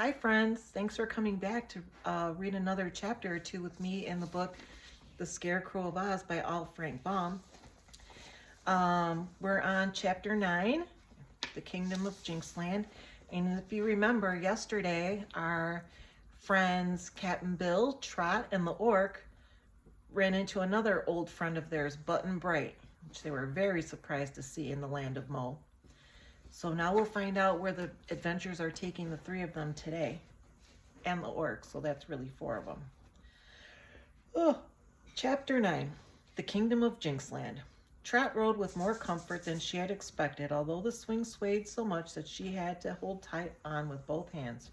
Hi friends, thanks for coming back to read another chapter or two with me in the book The Scarecrow of Oz by Frank Baum. We're on chapter 9, The Kingdom of Jinxland. And if you remember yesterday, our friends Captain Bill, Trot, and the Orc ran into another old friend of theirs, Button Bright, which they were very surprised to see in the land of Mo. So now we'll find out where the adventures are taking the three of them today. And the orc, so that's really four of them. Oh, Chapter 9, The Kingdom of Jinxland. Trot rode with more comfort than she had expected, although the swing swayed so much that she had to hold tight on with both hands.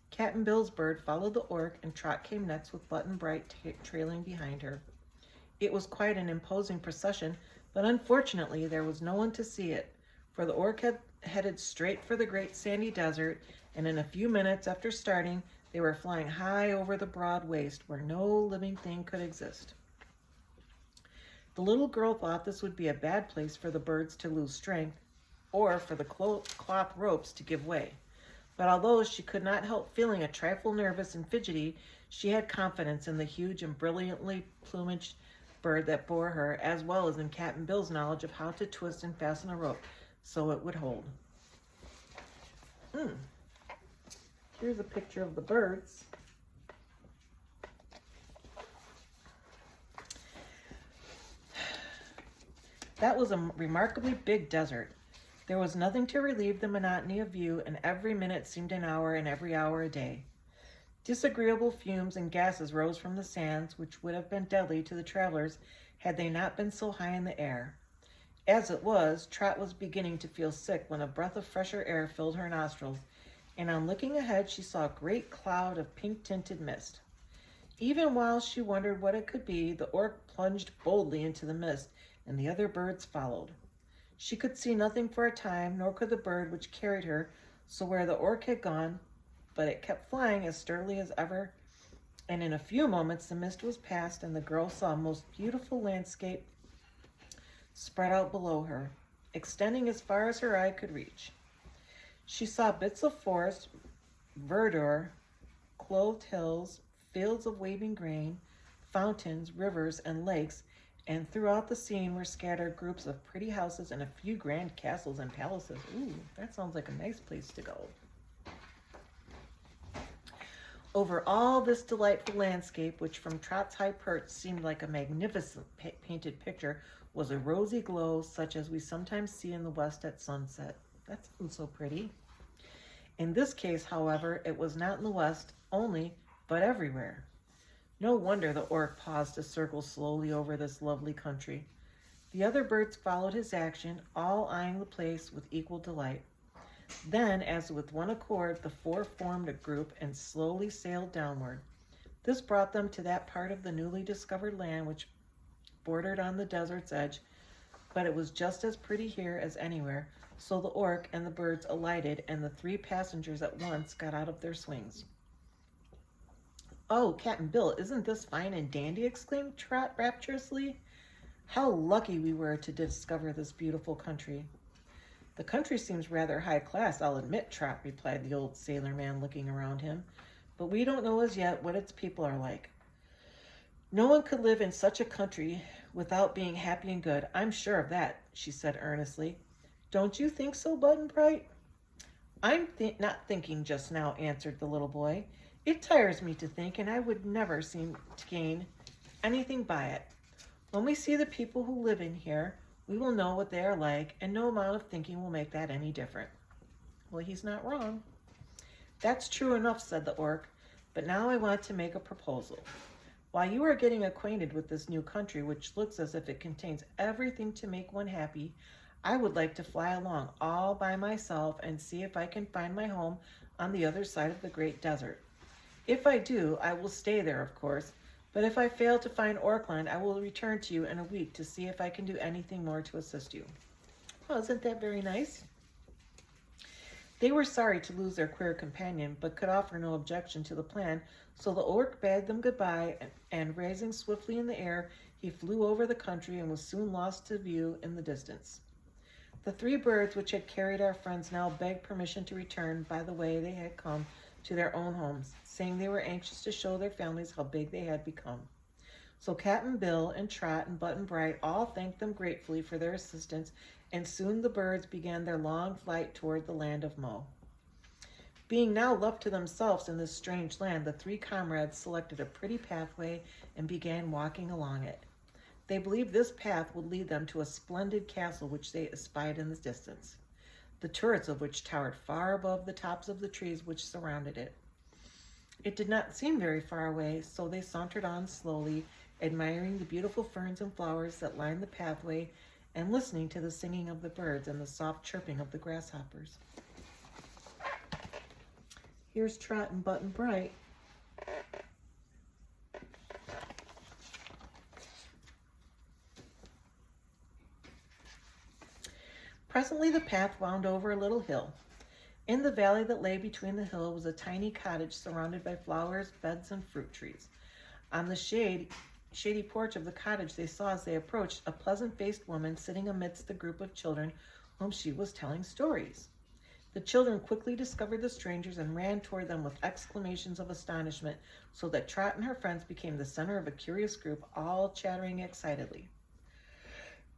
Captain Bill's bird followed the orc, and Trot came next with Button Bright trailing behind her. It was quite an imposing procession, but unfortunately there was no one to see it, for the orc had headed straight for the great sandy desert, and in a few minutes after starting, they were flying high over the broad waste where no living thing could exist. The little girl thought this would be a bad place for the birds to lose strength, or for the cloth ropes to give way. But although she could not help feeling a trifle nervous and fidgety, she had confidence in the huge and brilliantly plumaged bird that bore her, as well as in Captain Bill's knowledge of how to twist and fasten a rope so it would hold. Here's a picture of the birds. That was a remarkably big desert. There was nothing to relieve the monotony of view, and every minute seemed an hour and every hour a day. Disagreeable fumes and gases rose from the sands, which would have been deadly to the travelers had they not been so high in the air. As it was, Trot was beginning to feel sick when a breath of fresher air filled her nostrils, and on looking ahead she saw a great cloud of pink-tinted mist. Even while she wondered what it could be, the orc plunged boldly into the mist, and the other birds followed. She could see nothing for a time, nor could the bird which carried her, so where the orc had gone, but it kept flying as sturdily as ever, and in a few moments the mist was past, and the girl saw a most beautiful landscape spread out below her, extending as far as her eye could reach. She saw bits of forest, verdure, clothed hills, fields of waving grain, fountains, rivers, and lakes, and throughout the scene were scattered groups of pretty houses and a few grand castles and palaces. Ooh, that sounds like a nice place to go. Over all this delightful landscape, which from Trot's high perch seemed like a magnificent painted picture, was a rosy glow such as we sometimes see in the west at sunset. That sounds so pretty. In this case, however, it was not in the west only, but everywhere. No wonder the orc paused to circle slowly over this lovely country. The other birds followed his action, all eyeing the place with equal delight. Then, as with one accord, the four formed a group and slowly sailed downward. This brought them to that part of the newly discovered land which bordered on the desert's edge, but it was just as pretty here as anywhere, so the orc and the birds alighted, and the three passengers at once got out of their swings. "Oh, Captain Bill, isn't this fine and dandy?" exclaimed Trot rapturously. "How lucky we were to discover this beautiful country." "The country seems rather high class, I'll admit, Trot," replied the old sailor man, looking around him, "but we don't know as yet what its people are like. No one could live in such a country without being happy and good. I'm sure of that," she said earnestly. "Don't you think so, Button Bright?" "I'm not thinking just now," answered the little boy. "It tires me to think, and I would never seem to gain anything by it. When we see the people who live in here, we will know what they are like, and no amount of thinking will make that any different." Well, he's not wrong. "That's true enough," said the orc, "but now I want to make a proposal. While you are getting acquainted with this new country, which looks as if it contains everything to make one happy, I would like to fly along all by myself and see if I can find my home on the other side of the great desert. If I do, I will stay there, of course, but if I fail to find Orkland, I will return to you in a week to see if I can do anything more to assist you." Well, isn't that very nice? They were sorry to lose their queer companion, but could offer no objection to the plan, so the orc bade them goodbye, and rising swiftly in the air, he flew over the country and was soon lost to view in the distance. The three birds which had carried our friends now begged permission to return by the way they had come to their own homes, saying they were anxious to show their families how big they had become. So Cap'n Bill and Trot and Button Bright all thanked them gratefully for their assistance, and soon the birds began their long flight toward the land of Mo. Being now left to themselves in this strange land, the three comrades selected a pretty pathway and began walking along it. They believed this path would lead them to a splendid castle which they espied in the distance, the turrets of which towered far above the tops of the trees which surrounded it. It did not seem very far away, so they sauntered on slowly, admiring the beautiful ferns and flowers that lined the pathway and listening to the singing of the birds and the soft chirping of the grasshoppers. Here's Trot and Button Bright. Presently the path wound over a little hill. In the valley that lay between the hill was a tiny cottage surrounded by flowers, beds, and fruit trees. On the shady porch of the cottage they saw as they approached a pleasant-faced woman sitting amidst the group of children whom she was telling stories. The children quickly discovered the strangers and ran toward them with exclamations of astonishment, so that Trot and her friends became the center of a curious group, all chattering excitedly.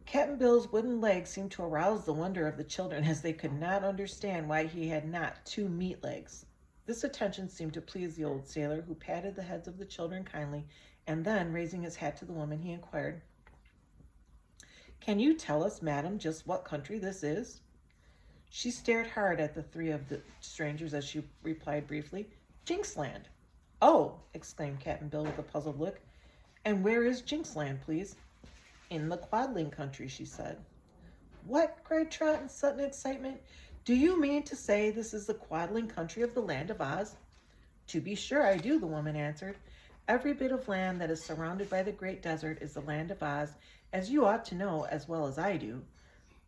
Cap'n Bill's wooden legs seemed to arouse the wonder of the children, as they could not understand why he had not 2 meat legs. This attention seemed to please the old sailor, who patted the heads of the children kindly, and then, raising his hat to the woman, he inquired, "Can you tell us, madam, just what country this is?" She stared hard at the 3 of the strangers as she replied briefly, "Jinxland." "Oh!" exclaimed Cap'n Bill with a puzzled look. "And where is Jinxland, please?" "In the Quadling country," she said. "What?" cried Trot in sudden excitement. "Do you mean to say this is the Quadling country of the Land of Oz?" "To be sure I do," the woman answered. "Every bit of land that is surrounded by the Great Desert is the Land of Oz, as you ought to know as well as I do.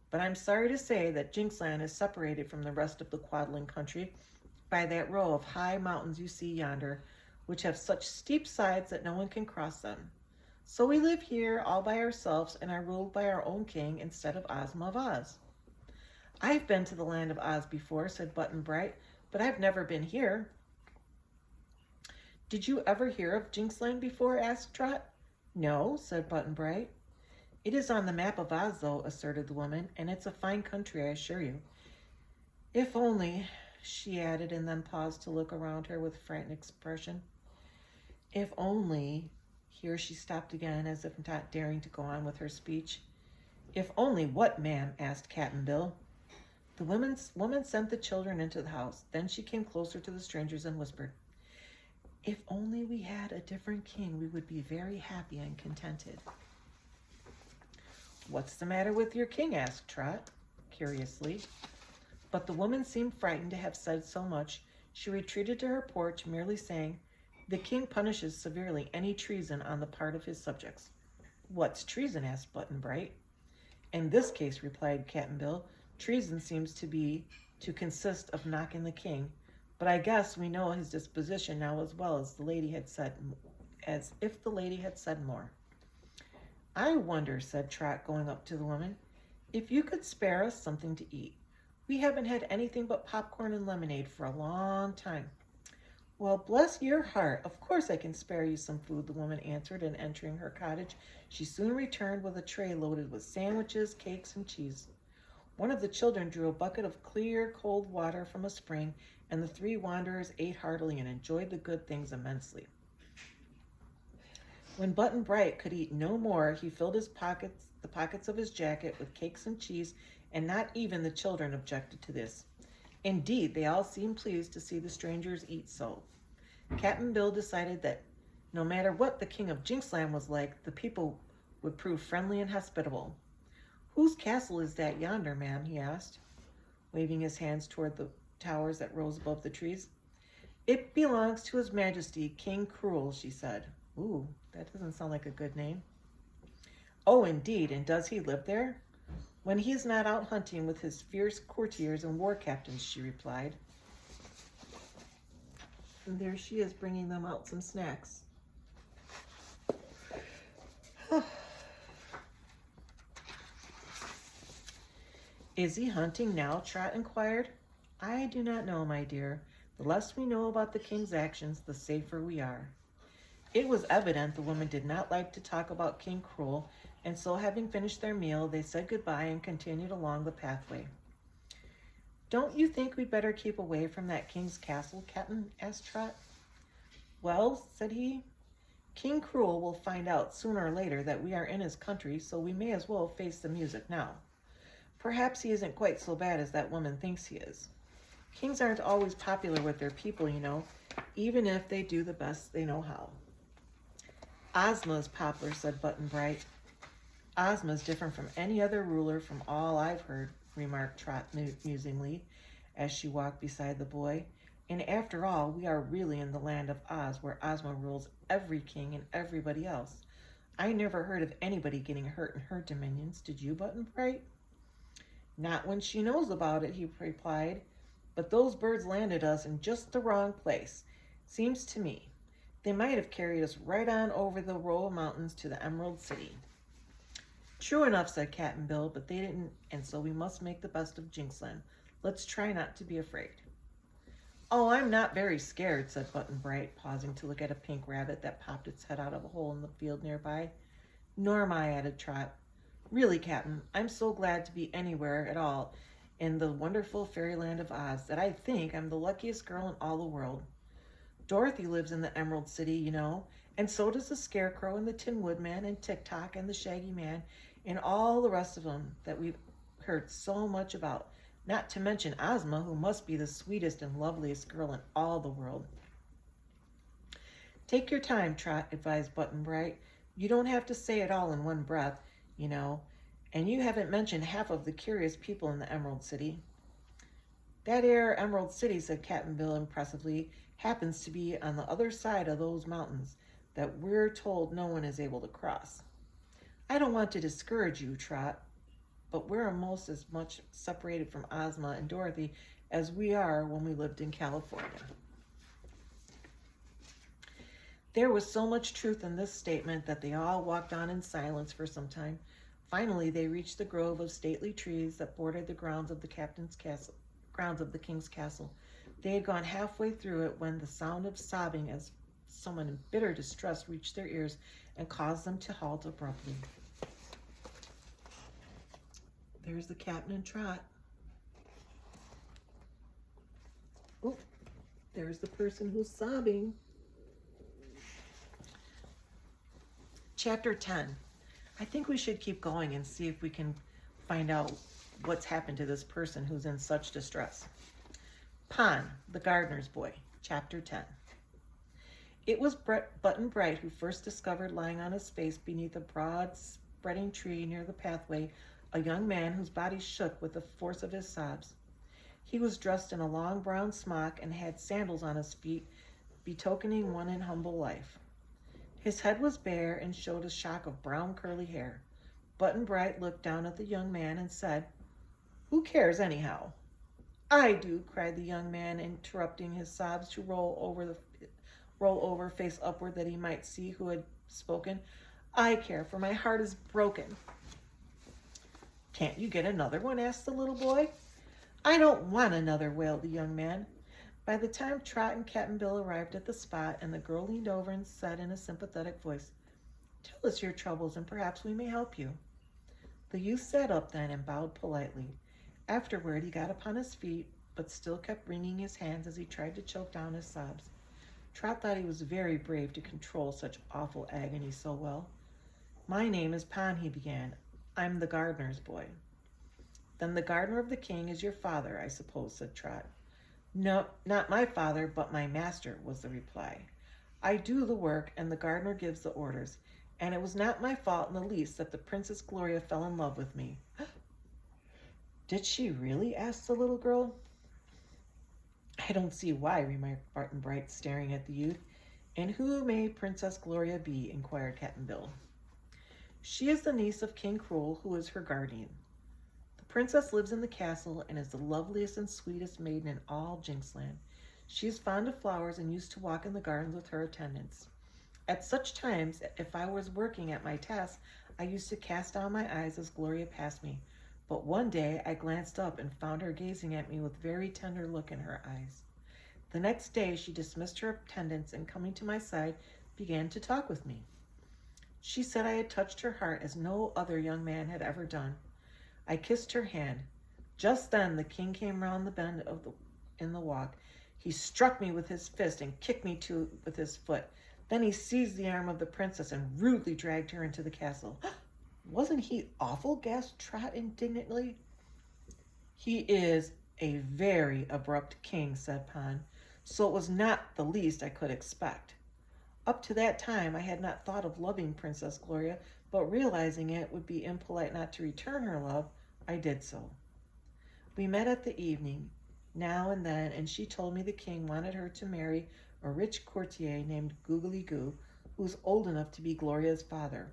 But I'm sorry to say that Jinxland is separated from the rest of the Quadling country by that row of high mountains you see yonder, which have such steep sides that no one can cross them. So we live here all by ourselves and are ruled by our own king instead of Ozma of Oz." "I've been to the Land of Oz before," said Button Bright, "but I've never been here." "Did you ever hear of Jinxland before?" asked Trot. "No," said Button Bright. "It is on the map of Oz, though," asserted the woman, "and it's a fine country, I assure you. If only," she added, and then paused to look around her with frightened expression. "If only," here she stopped again, as if not daring to go on with her speech. "If only what, ma'am?" asked Cap'n Bill. The woman sent the children into the house. Then she came closer to the strangers and whispered, "If only we had a different king, we would be very happy and contented." "What's the matter with your king?" asked Trot, curiously. But the woman seemed frightened to have said so much. She retreated to her porch, merely saying, "The king punishes severely any treason on the part of his subjects." "What's treason?" asked Button Bright. "In this case," replied Cap'n Bill, "treason seems to consist of knocking the king. But I guess we know his disposition now as well as as if the lady had said more." "I wonder," said Trot, going up to the woman, "if you could spare us something to eat. We haven't had anything but popcorn and lemonade for a long time." "Well, bless your heart, of course I can spare you some food," the woman answered, and entering her cottage, she soon returned with a tray loaded with sandwiches, cakes, and cheese. One of the children drew a bucket of clear, cold water from a spring, and the 3 wanderers ate heartily and enjoyed the good things immensely. When Button Bright could eat no more, he filled the pockets of his jacket with cakes and cheese, and not even the children objected to this. Indeed, they all seemed pleased to see the strangers eat so. Cap'n Bill decided that no matter what the king of Jinxland was like, the people would prove friendly and hospitable. "Whose castle is that yonder, ma'am?" he asked, waving his hands toward the towers that rose above the trees. "It belongs to His Majesty, King Cruel," she said. "Ooh, that doesn't sound like a good name." "Oh, indeed, and does he live there?" "When he's not out hunting with his fierce courtiers and war captains," she replied. And there she is, bringing them out some snacks. "Is he hunting now?" Trot inquired. "I do not know, my dear. The less we know about the king's actions, the safer we are. It was evident the woman did not like to talk about King Cruel, and so having finished their meal, they said goodbye and continued along the pathway. "Don't you think we'd better keep away from that king's castle, Captain?" asked Trot. "Well," said he, "King Cruel will find out sooner or later that we are in his country, so we may as well face the music now. Perhaps he isn't quite so bad as that woman thinks he is. Kings aren't always popular with their people, you know, even if they do the best they know how." "Ozma is popular," said Button-Bright. "Ozma is different from any other ruler from all I've heard," remarked Trot musingly as she walked beside the boy. "And after all, we are really in the land of Oz, where Ozma rules every king and everybody else. I never heard of anybody getting hurt in her dominions. Did you, Button-Bright?" "Not when she knows about it," he replied. "But those birds landed us in just the wrong place. Seems to me they might have carried us right on over the row of mountains to the Emerald City." "True enough," said Cap'n Bill, "but they didn't, and so we must make the best of Jinxland. Let's try not to be afraid." "Oh, I'm not very scared," said Button-Bright, pausing to look at a pink rabbit that popped its head out of a hole in the field nearby. "Nor am I," added Trot. "Really, Captain, I'm so glad to be anywhere at all in the wonderful fairyland of Oz that I think I'm the luckiest girl in all the world. Dorothy lives in the Emerald City, you know, and so does the Scarecrow and the Tin Woodman and Tick-Tock and the Shaggy Man and all the rest of them that we've heard so much about, not to mention Ozma, who must be the sweetest and loveliest girl in all the world." "Take your time, Trot," advised Button-Bright. "You don't have to say it all in one breath, you know, and you haven't mentioned half of the curious people in the Emerald City." "That 'ere Emerald City," said Cap'n Bill impressively, "happens to be on the other side of those mountains that we're told no one is able to cross. I don't want to discourage you, Trot, but we're almost as much separated from Ozma and Dorothy as we are when we lived in California." There was so much truth in this statement that they all walked on in silence for some time. Finally, they reached the grove of stately trees that bordered the grounds of the king's castle. They had gone halfway through it when the sound of sobbing as someone in bitter distress reached their ears and caused them to halt abruptly. There's the Captain and Trot. Oh, there's the person who's sobbing. Chapter 10. I think we should keep going and see if we can find out what's happened to this person who's in such distress. Pon, the gardener's boy. Chapter 10. It was Button-Bright who first discovered lying on his face beneath a broad, spreading tree near the pathway a young man whose body shook with the force of his sobs. He was dressed in a long brown smock and had sandals on his feet, betokening one in humble life. His head was bare and showed a shock of brown curly hair. Button-Bright looked down at the young man and said, "Who cares anyhow?" "I do," cried the young man, interrupting his sobs to roll over face upward that he might see who had spoken. "I care, for my heart is broken." "Can't you get another one?" asked the little boy. "I don't want another," wailed the young man. By the time Trot and Cap'n Bill arrived at the spot, and the girl leaned over and said in a sympathetic voice, "Tell us your troubles, and perhaps we may help you." The youth sat up then and bowed politely. Afterward, he got upon his feet, but still kept wringing his hands as he tried to choke down his sobs. Trot thought he was very brave to control such awful agony so well. "My name is Pon," he began. "I'm the gardener's boy." "Then the gardener of the king is your father, I suppose," said Trot. "No, not my father, but my master," was the reply. "I do the work, and the gardener gives the orders, and it was not my fault in the least that the Princess Gloria fell in love with me." "Did she really?" asked the little girl. "I don't see why," remarked Button-Bright, staring at the youth. "And who may Princess Gloria be?" inquired Cap'n Bill. "She is the niece of King Cruel, who is her guardian. The princess lives in the castle and is the loveliest and sweetest maiden in all Jinxland. She is fond of flowers and used to walk in the gardens with her attendants. At such times, if I was working at my task, I used to cast down my eyes as Gloria passed me. But one day I glanced up and found her gazing at me with a very tender look in her eyes. The next day, she dismissed her attendants and, coming to my side, began to talk with me. She said I had touched her heart as no other young man had ever done. I kissed her hand. Just then, the king came round the bend in the walk. He struck me with his fist and kicked me with his foot. Then he seized the arm of the princess and rudely dragged her into the castle. Wasn't he awful? Gasped Trot indignantly. He is a very abrupt king, said Pon, so it was not the least I could expect. Up to that time, I had not thought of loving Princess Gloria, but realizing it would be impolite not to return her love, I did so. We met at the evening, now and then, and she told me the king wanted her to marry a rich courtier named Googly Goo, who's old enough to be Gloria's father.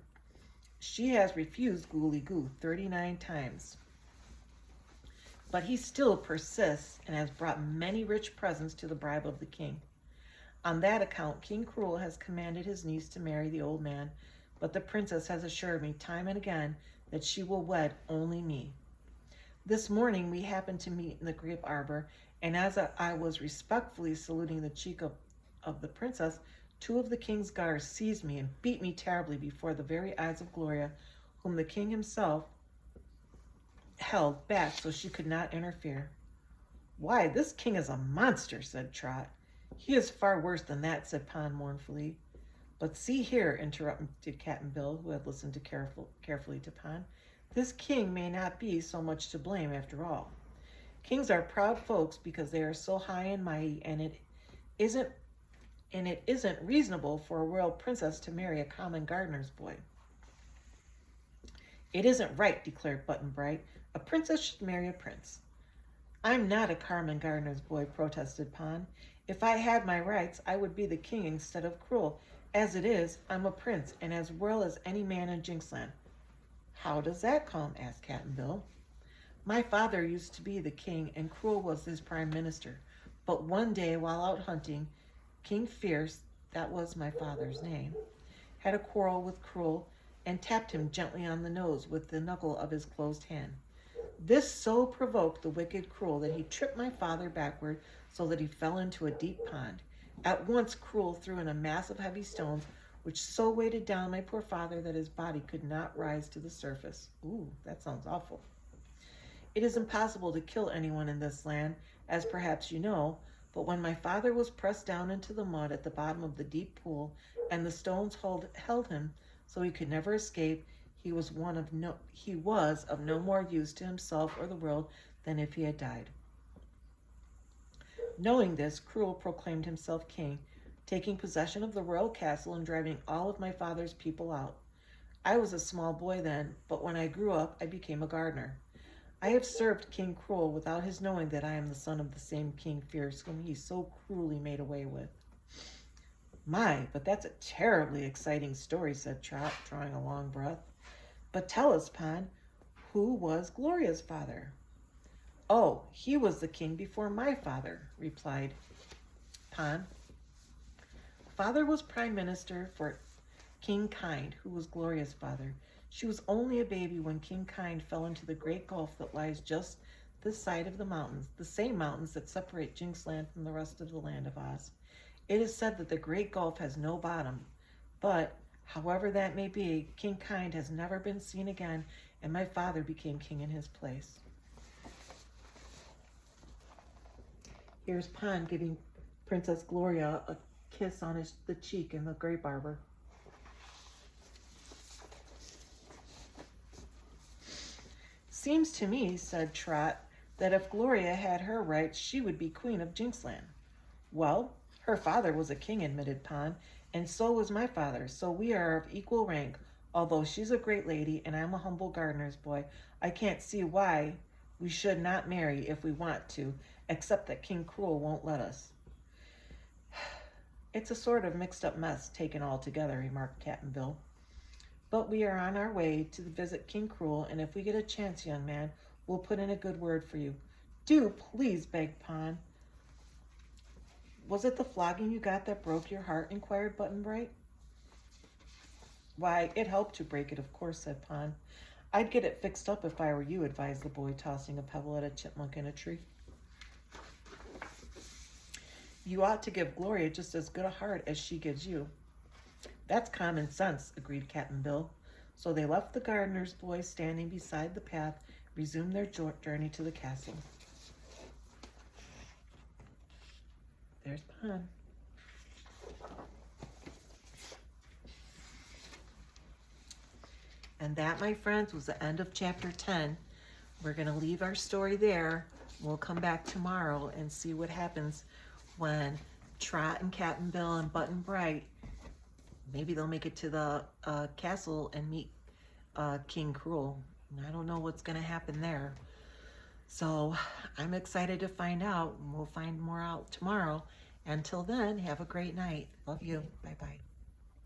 She has refused Googly Goo 39 times. But he still persists and has brought many rich presents to the bribe of the king. On that account, King Cruel has commanded his niece to marry the old man, but the princess has assured me time and again that she will wed only me. This morning we happened to meet in the grape arbor, and as I was respectfully saluting the cheek of the princess, two of the king's guards seized me and beat me terribly before the very eyes of Gloria, whom the king himself held back so she could not interfere. Why, this king is a monster, said Trot. He is far worse than that, said Pon mournfully. But see here, interrupted Cap'n Bill, who had listened carefully to Pon. This king may not be so much to blame after all. Kings are proud folks because they are so high and mighty, and it isn't reasonable for a royal princess to marry a common gardener's boy. It isn't right, declared Button-Bright. A princess should marry a prince. I'm not a common gardener's boy, protested Pon. If I had my rights, I would be the king instead of Cruel. As it is, I'm a prince, and as royal as any man in Jinxland. How does that come? Asked Cap'n Bill. My father used to be the king, and Cruel was his prime minister. But one day, while out hunting, King Fierce, that was my father's name, had a quarrel with Cruel and tapped him gently on the nose with the knuckle of his closed hand. This so provoked the wicked Cruel that he tripped my father backward so that he fell into a deep pond. At once Cruel threw in a mass of heavy stones, which so weighted down my poor father that his body could not rise to the surface. Ooh, that sounds awful. It is impossible to kill anyone in this land, as perhaps you know, but when my father was pressed down into the mud at the bottom of the deep pool, and the stones held him so he could never escape, he was of no more use to himself or the world than if he had died. Knowing this, Cruel proclaimed himself king, taking possession of the royal castle and driving all of my father's people out. I was a small boy then, but when I grew up, I became a gardener. I have served King Cruel without his knowing that I am the son of the same King Fierce whom he so cruelly made away with. My, but that's a terribly exciting story, said Trot, drawing a long breath. But tell us, Pon, who was Gloria's father? Oh, he was the king before my father, replied Pon. Father was prime minister for King Kind, who was Gloria's father. She was only a baby when King Kind fell into the great gulf that lies just this side of the mountains, the same mountains that separate Jinxland from the rest of the land of Oz. It is said that the great gulf has no bottom, but however that may be, King Kind has never been seen again, and my father became king in his place. Here's Pon giving Princess Gloria a kiss on the cheek in the grape arbor. Seems to me, said Trot, that if Gloria had her rights, she would be queen of Jinxland. Well, her father was a king, admitted Pon, and so was my father, so we are of equal rank. Although she's a great lady and I'm a humble gardener's boy, I can't see why we should not marry if we want to, except that King Cruel won't let us. It's a sort of mixed-up mess taken all together, remarked Cap'n Bill. But we are on our way to visit King Cruel, and if we get a chance, young man, we'll put in a good word for you. Do, please, begged Pon. Was it the flogging you got that broke your heart? Inquired Button-Bright. Why, it helped to break it, of course, said Pon. I'd get it fixed up if I were you, advised the boy, tossing a pebble at a chipmunk in a tree. You ought to give Gloria just as good a heart as she gives you. That's common sense, agreed Captain Bill. So they left the gardener's boy standing beside the path, resumed their journey to the castle. There's Baum. And that, my friends, was the end of chapter 10. We're going to leave our story there. We'll come back tomorrow and see what happens when Trot and Captain Bill and Button Bright, maybe they'll make it to the castle and meet King Cruel. I don't know what's going to happen there. So I'm excited to find out. We'll find more out tomorrow. Until then, have a great night. Love you. Bye-bye.